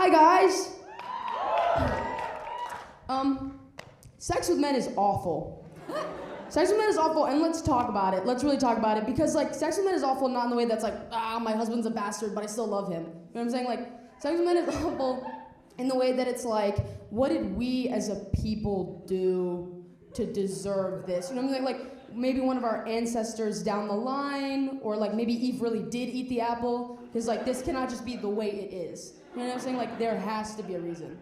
Hi guys. Sex with men is awful. Sex with men is awful, and let's talk about it. Let's really talk about it, because like sex with men is awful not in the way that's like, my husband's a bastard, but I still love him. You know what I'm saying? Like, sex with men is awful in the way that it's like, what did we as a people do to deserve this? You know what I'm saying? Like, maybe one of our ancestors down the line, or like maybe Eve really did eat the apple, because like this cannot just be the way it is. You know what I'm saying? Like, there has to be a reason.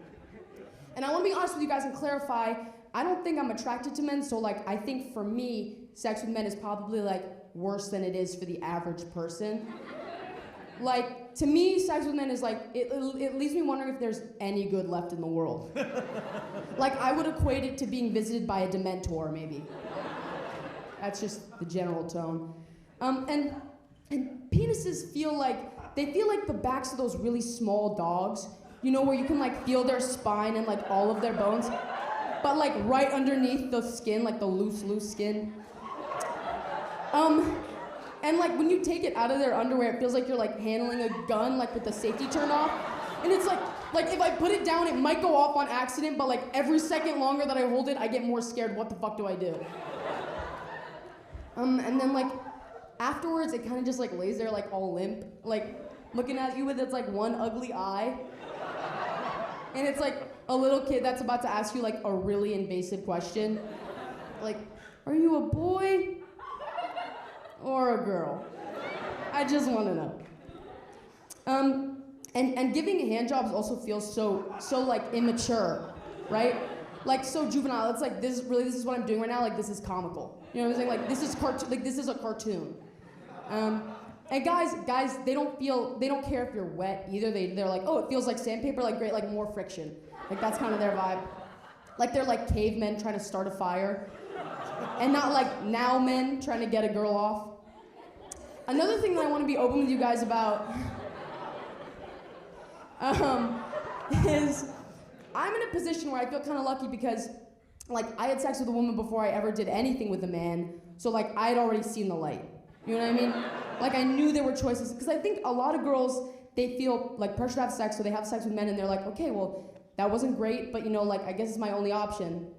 And I want to be honest with you guys and clarify, I don't think I'm attracted to men, so like I think for me, sex with men is probably like worse than it is for the average person. Like, to me, sex with men is like, it leaves me wondering if there's any good left in the world. Like, I would equate it to being visited by a Dementor, maybe. That's just the general tone. And penises feel like the backs of those really small dogs, you know, where you can like feel their spine and like all of their bones, but like right underneath the skin, like the loose skin. And like when you take it out of their underwear, it feels like you're like handling a gun, like with the safety turned off. And it's like if I put it down, it might go off on accident, but like every second longer that I hold it, I get more scared. What the fuck do I do? And then like afterwards, it kind of just like lays there like all limp, like looking at you with its like one ugly eye. And it's like a little kid that's about to ask you like a really invasive question. Like, are you a boy or a girl? I just want to know. And giving handjobs also feels so like immature, right? Like so juvenile. It's like this is what I'm doing right now. Like this is comical. You know what I'm saying? Like this is a cartoon. And guys, they don't care if you're wet either. They're like, oh, it feels like sandpaper, like great, like more friction. Like that's kind of their vibe. Like they're like cavemen trying to start a fire. And not like now men trying to get a girl off. Another thing that I want to be open with you guys about is I'm in a position where I feel kind of lucky because like I had sex with a woman before I ever did anything with a man. So like I had already seen the light. You know what I mean? Like I knew there were choices, because I think a lot of girls, they feel like pressure to have sex, so they have sex with men and they're like, okay, well, that wasn't great, but you know, like I guess it's my only option.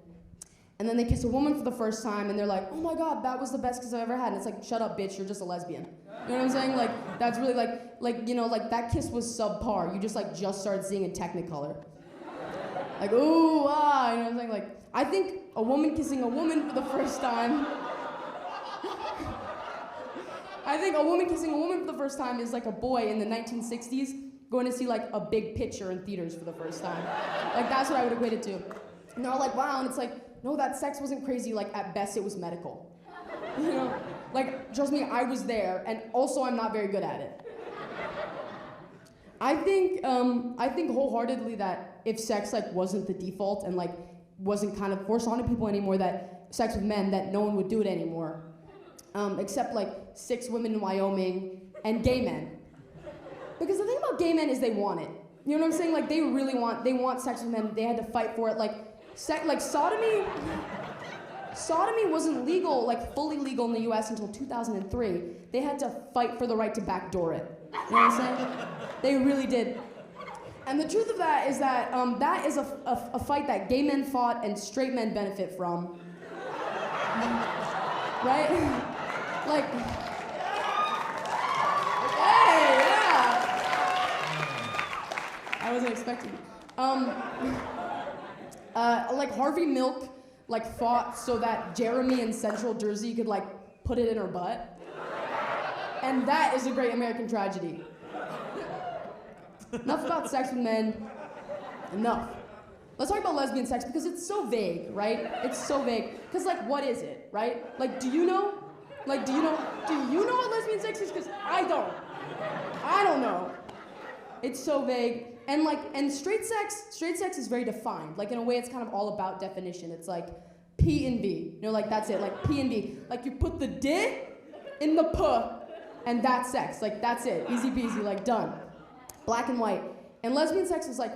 And then they kiss a woman for the first time and they're like, oh my God, that was the best kiss I've ever had. And it's like, shut up, bitch, you're just a lesbian. You know what I'm saying? Like, that's really like, you know, like that kiss was subpar. You just started seeing in Technicolor. Like, ooh, ah, you know what I'm saying? Like, I think a woman kissing a woman for the first time, I think a woman kissing a woman for the first time is like a boy in the 1960s going to see like a big picture in theaters for the first time. Like that's what I would equate it to. And they're all like, wow, and it's like, no, that sex wasn't crazy, like at best it was medical. You know? Like, trust me, I was there, and also I'm not very good at it. I think wholeheartedly that if sex like wasn't the default and like wasn't kind of forced onto people anymore, that sex with men, that no one would do it anymore. Except like 6 women in Wyoming and gay men. Because the thing about gay men is they want it. You know what I'm saying? Like they want sex with men. They had to fight for it. Like sodomy wasn't legal, like fully legal in the US until 2003. They had to fight for the right to backdoor it. You know what I'm saying? They really did. And the truth of that is that that is a fight that gay men fought and straight men benefit from. Right? Like, hey, yeah. I wasn't expecting it. Like Harvey Milk, like fought so that Jeremy in Central Jersey could like put it in her butt. And that is a great American tragedy. Enough about sex with men. Enough. Let's talk about lesbian sex because it's so vague, right? It's so vague. Because like, what is it, right? Like, do you know? Like, do you know what lesbian sex is? Because I don't know. It's so vague. And straight sex is very defined. Like in a way it's kind of all about definition. It's like P and V. You know, like that's it, like P and V. Like you put the D in the P and that's sex. Like that's it. Easy peasy, like done. Black and white. And lesbian sex is like,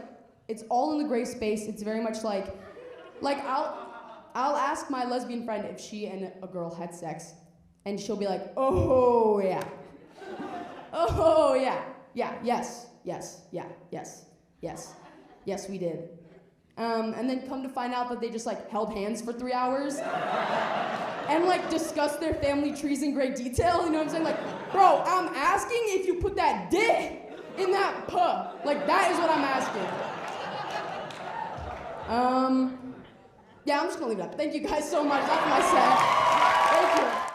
it's all in the gray space. It's very much like I'll ask my lesbian friend if she and a girl had sex, and she'll be like, oh yeah. Oh yeah. Yeah, yes. Yes. Yes, we did. And then come to find out that they just like held hands for 3 hours and like discussed their family trees in great detail. You know what I'm saying? Like, bro, I'm asking if you put that D in that P. Like, that is what I'm asking. Yeah, I'm just gonna leave it up. Thank you guys so much. That's my set. Thank you.